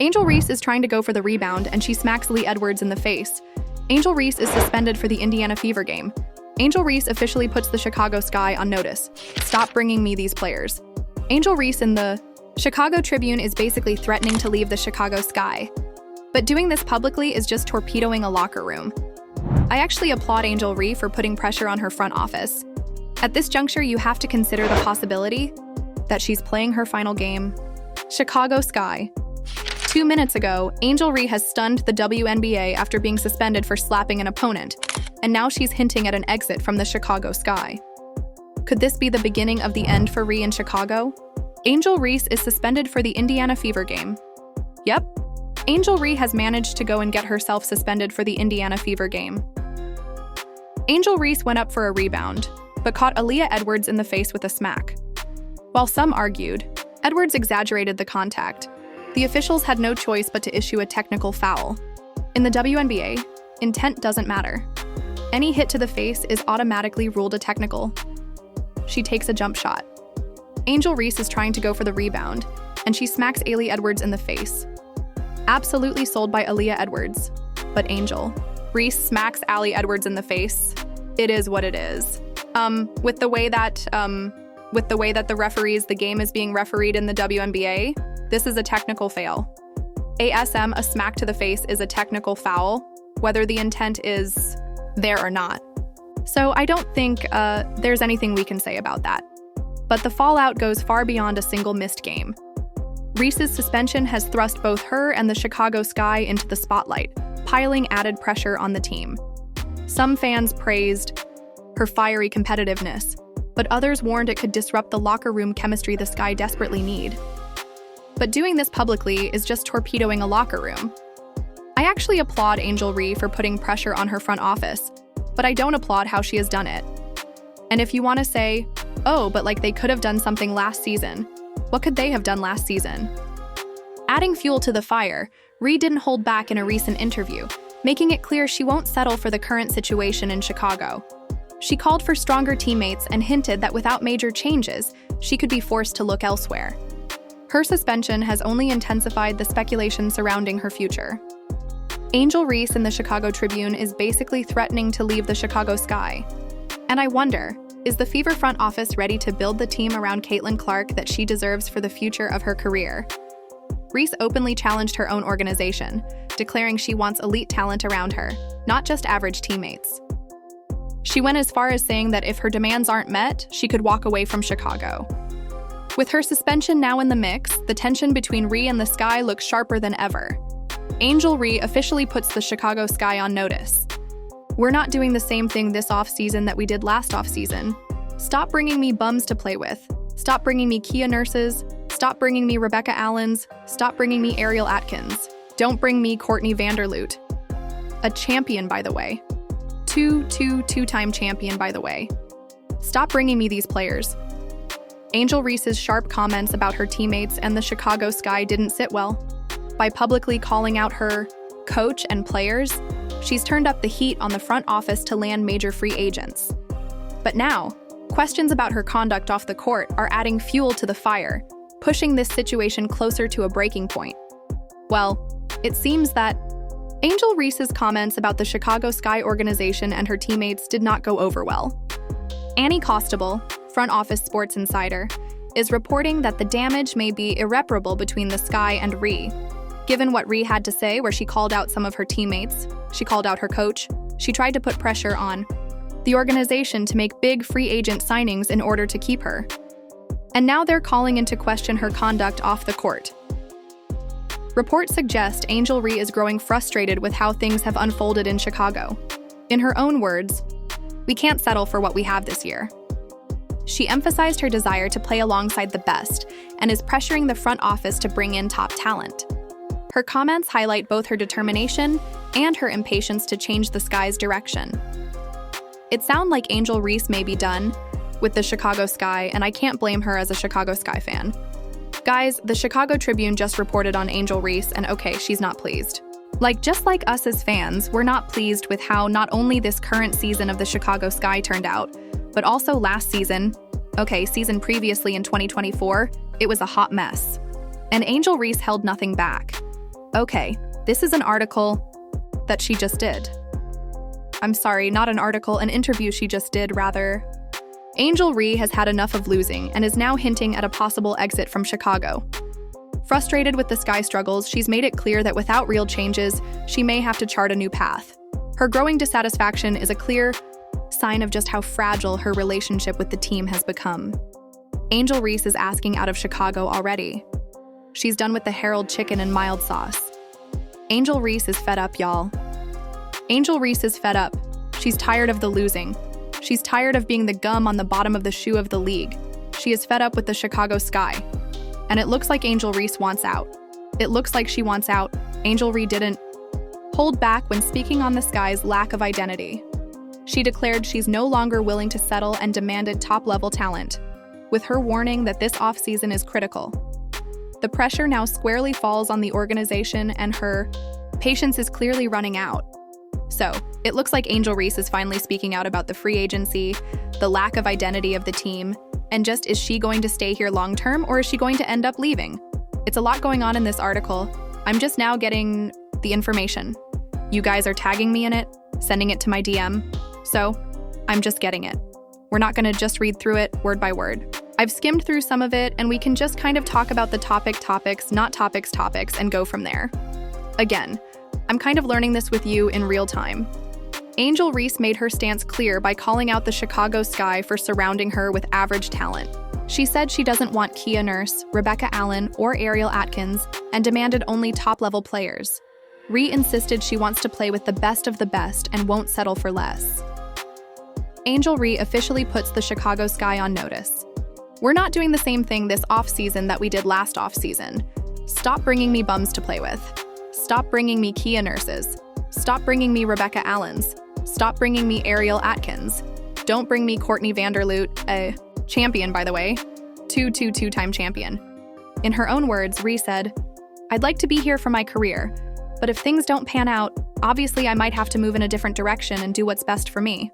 Angel Reese is trying to go for the rebound, and she smacks Lee Edwards in the face. Angel Reese is suspended for the Indiana Fever game. Angel Reese officially puts the Chicago Sky on notice. Stop bringing me these players. Angel Reese in the Chicago Tribune is basically threatening to leave the Chicago Sky. But doing this publicly is just torpedoing a locker room. I actually applaud Angel Reese for putting pressure on her front office. At this juncture, you have to consider the possibility that she's playing her final game. Chicago Sky. 2 minutes ago, Angel Reese has stunned the WNBA after being suspended for slapping an opponent, and now she's hinting at an exit from the Chicago Sky. Could this be the beginning of the end for Reese in Chicago? Angel Reese is suspended for the Indiana Fever game. Yep, Angel Reese has managed to go and get herself suspended for the Indiana Fever game. Angel Reese went up for a rebound, but caught Aaliyah Edwards in the face with a smack. While some argued, Edwards exaggerated the contact. The officials had no choice but to issue a technical foul. In the WNBA, intent doesn't matter. Any hit to the face is automatically ruled a technical. She takes a jump shot. Angel Reese is trying to go for the rebound, and she smacks Aaliyah Edwards in the face. Absolutely sold by Aaliyah Edwards. But Angel Reese smacks Aaliyah Edwards in the face. It is what it is. With the way that the game is being refereed in the WNBA, this is a technical fail. ASM, a smack to the face, is a technical foul, whether the intent is there or not. So I don't think there's anything we can say about that. But the fallout goes far beyond a single missed game. Reese's suspension has thrust both her and the Chicago Sky into the spotlight, piling added pressure on the team. Some fans praised her fiery competitiveness, but others warned it could disrupt the locker room chemistry the Sky desperately need. But doing this publicly is just torpedoing a locker room. I actually applaud Angel Reese for putting pressure on her front office, but I don't applaud how she has done it. And if you want to say, oh, but like they could have done something last season, what could they have done last season? Adding fuel to the fire, Reese didn't hold back in a recent interview, making it clear she won't settle for the current situation in Chicago. She called for stronger teammates and hinted that without major changes, she could be forced to look elsewhere. Her suspension has only intensified the speculation surrounding her future. Angel Reese in the Chicago Tribune is basically threatening to leave the Chicago Sky. And I wonder, is the Fever front office ready to build the team around Caitlin Clark that she deserves for the future of her career? Reese openly challenged her own organization, declaring she wants elite talent around her, not just average teammates. She went as far as saying that if her demands aren't met, she could walk away from Chicago. With her suspension now in the mix, the tension between Reese and the Sky looks sharper than ever. Angel Reese officially puts the Chicago Sky on notice. We're not doing the same thing this offseason that we did last offseason. Stop bringing me bums to play with. Stop bringing me Kia Nurses. Stop bringing me Rebecca Allens. Stop bringing me Ariel Atkins. Don't bring me Courtney Vanderloot. A champion, by the way. Two-time champion, by the way. Stop bringing me these players. Angel Reese's sharp comments about her teammates and the Chicago Sky didn't sit well. By publicly calling out her coach and players, she's turned up the heat on the front office to land major free agents. But now, questions about her conduct off the court are adding fuel to the fire, pushing this situation closer to a breaking point. Well, it seems that Angel Reese's comments about the Chicago Sky organization and her teammates did not go over well. Annie Costable, front office sports insider, is reporting that the damage may be irreparable between the Sky and Reese. Given what Reese had to say, where she called out some of her teammates, she called out her coach, she tried to put pressure on the organization to make big free agent signings in order to keep her. And now they're calling into question her conduct off the court. Reports suggest Angel Reese is growing frustrated with how things have unfolded in Chicago. In her own words, "We can't settle for what we have this year." She emphasized her desire to play alongside the best and is pressuring the front office to bring in top talent. Her comments highlight both her determination and her impatience to change the Sky's direction. It sounds like Angel Reese may be done with the Chicago Sky, and I can't blame her as a Chicago Sky fan. Guys, the Chicago Tribune just reported on Angel Reese, and okay, she's not pleased. Just like us as fans, we're not pleased with how not only this current season of the Chicago Sky turned out, but also last season, season previously in 2024, it was a hot mess. And Angel Reese held nothing back. Okay, this is an article that she just did. I'm sorry, not an article, an interview she just did, rather. Angel Reese has had enough of losing and is now hinting at a possible exit from Chicago. Frustrated with the Sky struggles, she's made it clear that without real changes, she may have to chart a new path. Her growing dissatisfaction is a clear sign of just how fragile her relationship with the team has become. Angel Reese is asking out of Chicago already. She's done with the Harold chicken and mild sauce. Angel Reese is fed up, y'all. Angel Reese is fed up. She's tired of the losing. She's tired of being the gum on the bottom of the shoe of the league. She is fed up with the Chicago Sky. And it looks like Angel Reese wants out. It looks like she wants out. Angel Reese didn't hold back when speaking on the Sky's lack of identity. She declared she's no longer willing to settle and demanded top-level talent, with her warning that this offseason is critical. The pressure now squarely falls on the organization and her patience is clearly running out. So, it looks like Angel Reese is finally speaking out about the free agency, the lack of identity of the team, and just is she going to stay here long-term or is she going to end up leaving? It's a lot going on in this article. I'm just now getting the information. You guys are tagging me in it, sending it to my DM, so I'm just getting it. We're not going to just read through it word by word. I've skimmed through some of it and we can just kind of talk about the topics, not topics, and go from there. Again, I'm kind of learning this with you in real time. Angel Reese made her stance clear by calling out the Chicago Sky for surrounding her with average talent. She said she doesn't want Kia Nurse, Rebecca Allen, or Ariel Atkins, and demanded only top-level players. Reese insisted she wants to play with the best of the best and won't settle for less. Angel Reese officially puts the Chicago Sky on notice. We're not doing the same thing this offseason that we did last offseason. Stop bringing me bums to play with. Stop bringing me Kia Nurses. Stop bringing me Rebecca Allens. Stop bringing me Ariel Atkins. Don't bring me Courtney Vanderloot, a champion, by the way, two-time champion. In her own words, Reese said, "I'd like to be here for my career, but if things don't pan out, obviously I might have to move in a different direction and do what's best for me."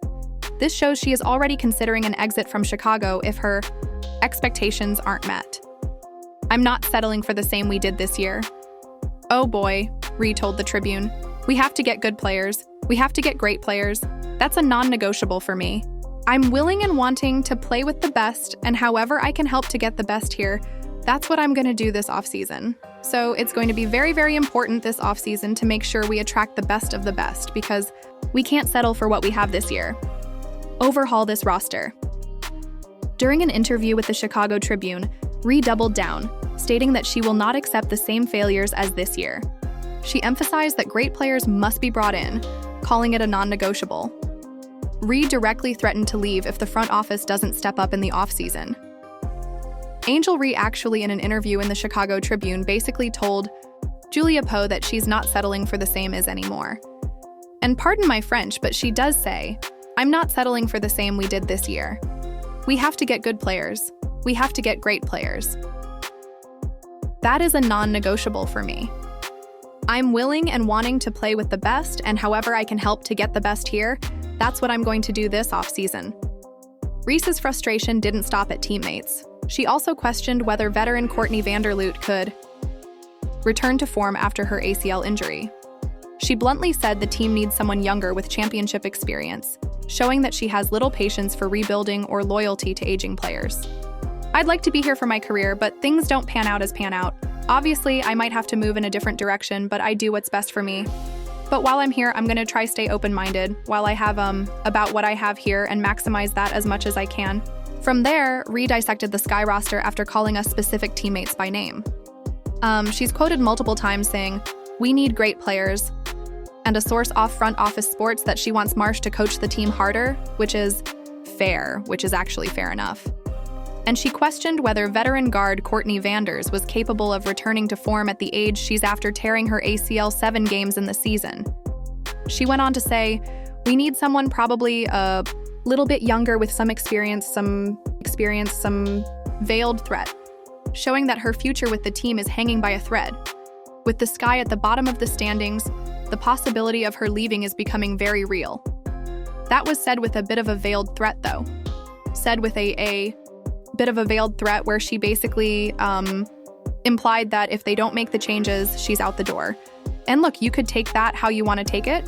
This shows she is already considering an exit from Chicago if her expectations aren't met. "I'm not settling for the same we did this year." "Oh boy," Reese told the Tribune. "We have to get good players. We have to get great players. That's a non-negotiable for me. I'm willing and wanting to play with the best, and however I can help to get the best here, that's what I'm going to do this offseason. So it's going to be very, very important this offseason to make sure we attract the best of the best because we can't settle for what we have this year. Overhaul this roster." During an interview with the Chicago Tribune, Reese doubled down, stating that she will not accept the same failures as this year. She emphasized that great players must be brought in, calling it a non-negotiable. Reese directly threatened to leave if the front office doesn't step up in the offseason. Angel Reese actually in an interview in the Chicago Tribune basically told Julia Poe that she's not settling for the same as anymore. And pardon my French, but she does say, "I'm not settling for the same we did this year. We have to get good players. We have to get great players. That is a non-negotiable for me. I'm willing and wanting to play with the best, and however I can help to get the best here, that's what I'm going to do this offseason." Reese's frustration didn't stop at teammates. She also questioned whether veteran Courtney Vanderloot could return to form after her ACL injury. She bluntly said the team needs someone younger with championship experience, showing that she has little patience for rebuilding or loyalty to aging players. "I'd like to be here for my career, but things don't pan out as pan out. Obviously, I might have to move in a different direction, but I do what's best for me. But while I'm here, I'm going to try stay open-minded while I have about what I have here and maximize that as much as I can." From there, Reese dissected the Sky roster after calling us specific teammates by name. She's quoted multiple times saying, "We need great players," and a source off Front Office Sports that she wants Marsh to coach the team harder, which is fair, which is actually fair enough. And she questioned whether veteran guard Courtney Vanders was capable of returning to form at the age she's after tearing her ACL 7 games in the season. She went on to say, "We need someone probably a little bit younger with some experience, some veiled threat," showing that her future with the team is hanging by a thread. With the Sky at the bottom of the standings, the possibility of her leaving is becoming very real. That was said with a bit of a veiled threat, though. Said with a bit of a veiled threat where she basically implied that if they don't make the changes, she's out the door. And look, you could take that how you want to take it.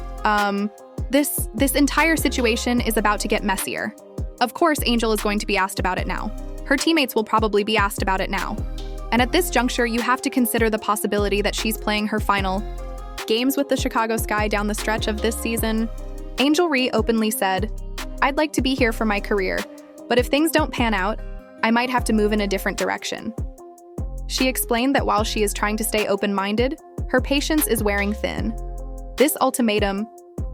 This entire situation is about to get messier. Of course, Angel is going to be asked about it now. Her teammates will probably be asked about it now. And at this juncture, you have to consider the possibility that she's playing her final games with the Chicago Sky down the stretch of this season. Angel Reese openly said, "I'd like to be here for my career, but if things don't pan out, I might have to move in a different direction." She explained that while she is trying to stay open-minded, her patience is wearing thin. This ultimatum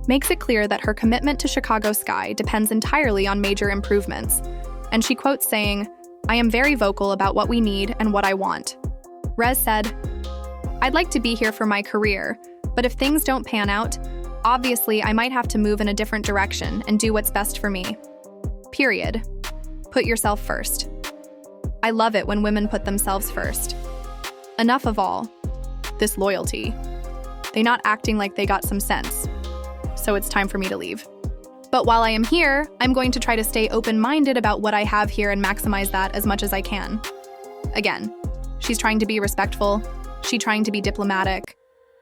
makes it clear that her commitment to Chicago Sky depends entirely on major improvements, and she quotes saying, "I am very vocal about what we need and what I want." Reese said, "I'd like to be here for my career, but if things don't pan out, obviously I might have to move in a different direction and do what's best for me. Period. Put yourself first." I love it when women put themselves first. Enough of all this loyalty. They not acting like they got some sense. So it's time for me to leave. But while I am here, I'm going to try to stay open-minded about what I have here and maximize that as much as I can. Again, she's trying to be respectful. She's trying to be diplomatic.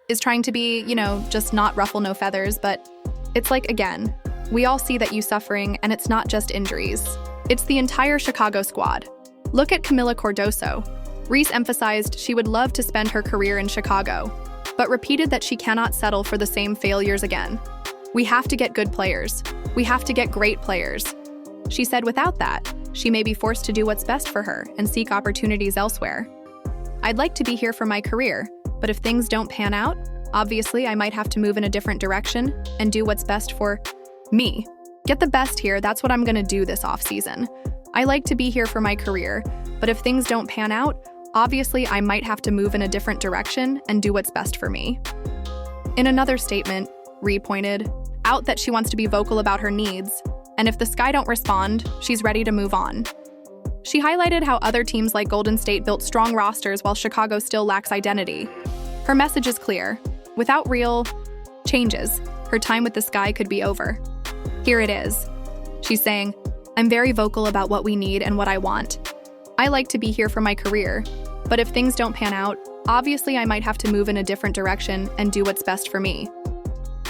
Is trying to be, just not ruffle no feathers, but it's like, again, we all see that you suffering, and it's not just injuries. It's the entire Chicago squad. Look at Camila Cardoso. Reese emphasized she would love to spend her career in Chicago, but repeated that she cannot settle for the same failures again. "We have to get good players. We have to get great players." She said without that, she may be forced to do what's best for her and seek opportunities elsewhere. "I'd like to be here for my career, but if things don't pan out, obviously I might have to move in a different direction and do what's best for me. Get the best here, that's what I'm gonna do this offseason. I like to be here for my career, but if things don't pan out, obviously I might have to move in a different direction and do what's best for me." In another statement, Reese pointed out that she wants to be vocal about her needs, and if the Sky don't respond, she's ready to move on. She highlighted how other teams like Golden State built strong rosters while Chicago still lacks identity. Her message is clear. Without real changes, her time with the Sky could be over. Here it is. She's saying, "I'm very vocal about what we need and what I want. I like to be here for my career, but if things don't pan out, obviously I might have to move in a different direction and do what's best for me.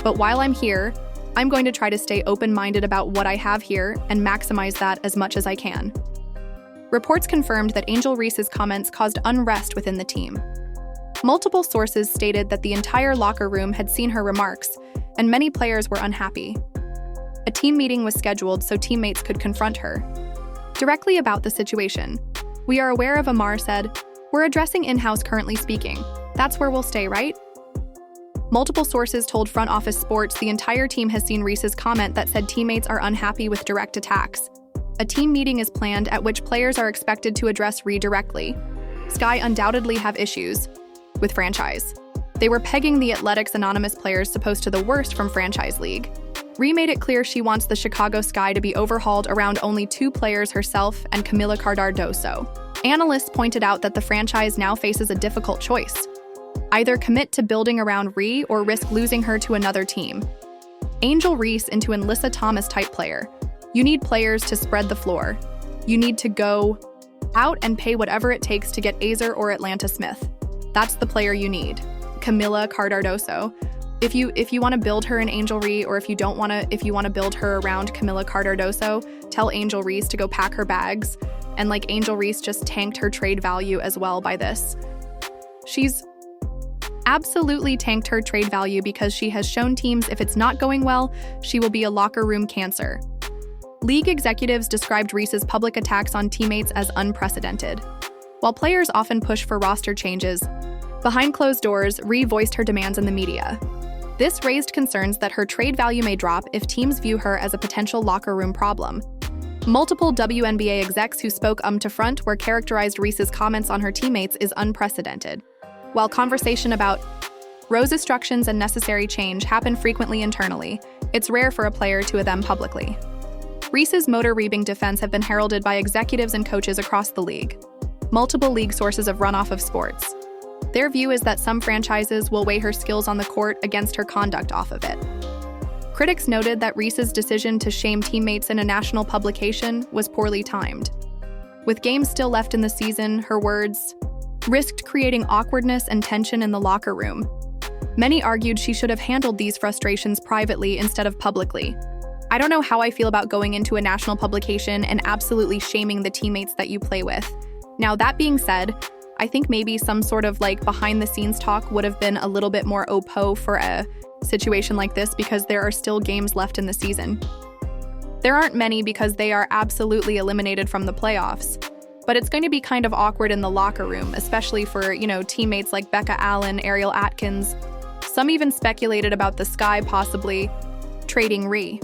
But while I'm here, I'm going to try to stay open-minded about what I have here and maximize that as much as I can." Reports confirmed that Angel Reese's comments caused unrest within the team. Multiple sources stated that the entire locker room had seen her remarks, and many players were unhappy. A team meeting was scheduled so teammates could confront her directly about the situation. "We are aware of," Amar said. "We're addressing in-house currently speaking. That's where we'll stay, right?" Multiple sources told Front Office Sports the entire team has seen Reese's comment that said teammates are unhappy with direct attacks. A team meeting is planned at which players are expected to address Reese directly. Sky undoubtedly have issues with franchise. They were pegging the Athletics Anonymous players supposed to the worst from franchise league. Reese made it clear she wants the Chicago Sky to be overhauled around only two players, herself and Camila Cardoso. Analysts pointed out that the franchise now faces a difficult choice. Either commit to building around Reese or risk losing her to another team. Angel Reese into an Alyssa Thomas-type player. You need players to spread the floor. You need to go out and pay whatever it takes to get Azer or Atlanta Smith. That's the player you need. Camila Cardoso. If you want to build her in Angel Reese, or if you want to build her around Camila Cardoso, tell Angel Reese to go pack her bags. And Angel Reese just tanked her trade value as well by this. She's absolutely tanked her trade value because she has shown teams if it's not going well, she will be a locker room cancer. League executives described Reese's public attacks on teammates as unprecedented. While players often push for roster changes, behind closed doors, Reese voiced her demands in the media. This raised concerns that her trade value may drop if teams view her as a potential locker room problem. Multiple WNBA execs who spoke to front were characterized Reese's comments on her teammates as unprecedented. While conversation about Rose's instructions and necessary change happen frequently internally, it's rare for a player to them publicly. Reese's motor reabing defense have been heralded by executives and coaches across the league. Multiple league sources have run off of sports. Their view is that some franchises will weigh her skills on the court against her conduct off of it. Critics noted that Reese's decision to shame teammates in a national publication was poorly timed. With games still left in the season, her words risked creating awkwardness and tension in the locker room. Many argued she should have handled these frustrations privately instead of publicly. I don't know how I feel about going into a national publication and absolutely shaming the teammates that you play with. Now, that being said, I think maybe some sort of behind-the-scenes talk would have been a little bit more OPO for a situation like this because there are still games left in the season. There aren't many because they are absolutely eliminated from the playoffs, but it's going to be kind of awkward in the locker room, especially for, teammates like Becca Allen, Ariel Atkins. Some even speculated about the Sky possibly trading Ree.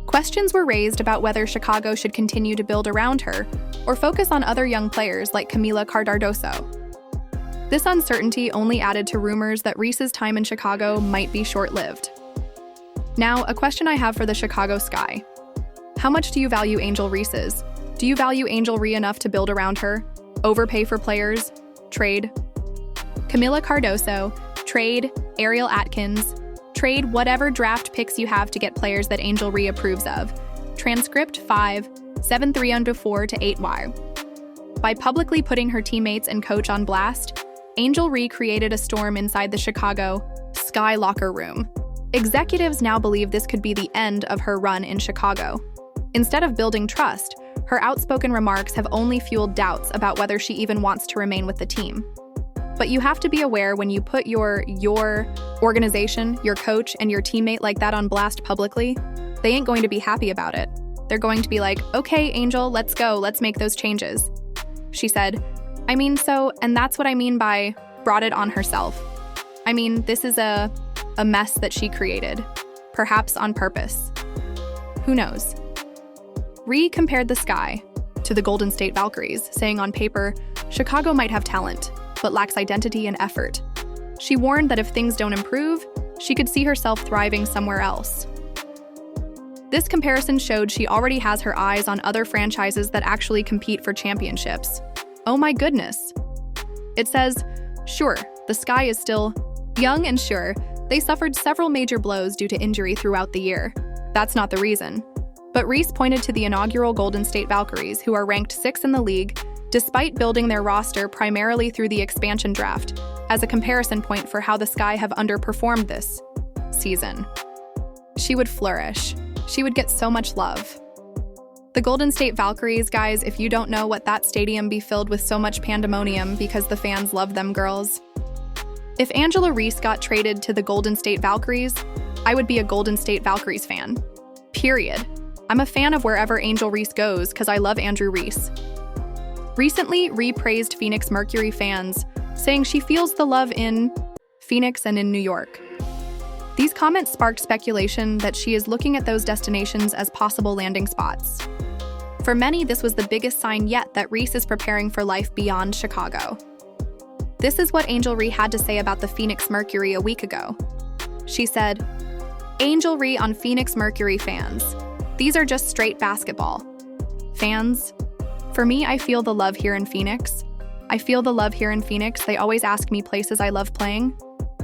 Questions were raised about whether Chicago should continue to build around her or focus on other young players like Camila Cardardoso. This uncertainty only added to rumors that Reese's time in Chicago might be short-lived. Now, a question I have for the Chicago Sky. How much do you value Angel Reese's? Do you value Angel Ree enough to build around her? Overpay for players? Trade? Camila Cardoso? Trade? Ariel Atkins? Trade whatever draft picks you have to get players that Angel Ree approves of. Transcript 5-7-3-4-8Y. By publicly putting her teammates and coach on blast, Angel Ree created a storm inside the Chicago Sky locker room. Executives now believe this could be the end of her run in Chicago. Instead of building trust, her outspoken remarks have only fueled doubts about whether she even wants to remain with the team. But you have to be aware when you put your organization, your coach, and your teammate like that on blast publicly, they ain't going to be happy about it. They're going to be like, okay, Angel, let's go, let's make those changes. She said, and that's what I mean by brought it on herself. This is a mess that she created, perhaps on purpose. Who knows? Ree compared the Sky to the Golden State Valkyries, saying on paper, Chicago might have talent, but lacks identity and effort. She warned that if things don't improve, she could see herself thriving somewhere else. This comparison showed she already has her eyes on other franchises that actually compete for championships. Oh my goodness. It says, sure, the Sky is still young and sure, they suffered several major blows due to injury throughout the year. That's not the reason. But Reese pointed to the inaugural Golden State Valkyries, who are ranked 6th in the league, despite building their roster primarily through the expansion draft, as a comparison point for how the Sky have underperformed this season. She would flourish. She would get so much love. The Golden State Valkyries, guys, if you don't know what that stadium be filled with so much pandemonium because the fans love them girls. If Angela Reese got traded to the Golden State Valkyries, I would be a Golden State Valkyries fan. Period. I'm a fan of wherever Angel Reese goes because I love Andrew Reese. Recently, Ree praised Phoenix Mercury fans, saying she feels the love in Phoenix and in New York. These comments sparked speculation that she is looking at those destinations as possible landing spots. For many, this was the biggest sign yet that Reese is preparing for life beyond Chicago. This is what Angel Ree had to say about the Phoenix Mercury a week ago. She said, Angel Ree on Phoenix Mercury fans. These are just straight basketball. Fans, for me, I feel the love here in Phoenix. They always ask me places I love playing.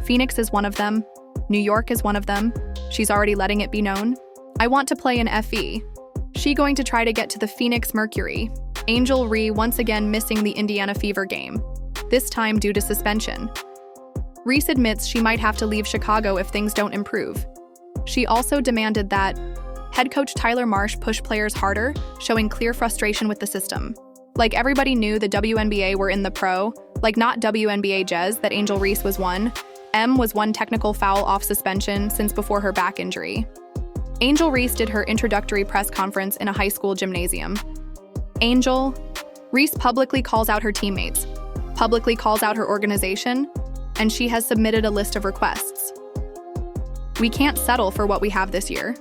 Phoenix is one of them. New York is one of them. She's already letting it be known. I want to play in FE. She going to try to get to the Phoenix Mercury. Angel Ree once again missing the Indiana Fever game, this time due to suspension. Reese admits she might have to leave Chicago if things don't improve. She also demanded that head coach Tyler Marsh push players harder, showing clear frustration with the system. Like everybody knew the WNBA were in the pro, like not WNBA Jez that Angel Reese was one. M was one technical foul off suspension since before her back injury. Angel Reese did her introductory press conference in a high school gymnasium. Reese publicly calls out her teammates, publicly calls out her organization, and she has submitted a list of requests. We can't settle for what we have this year.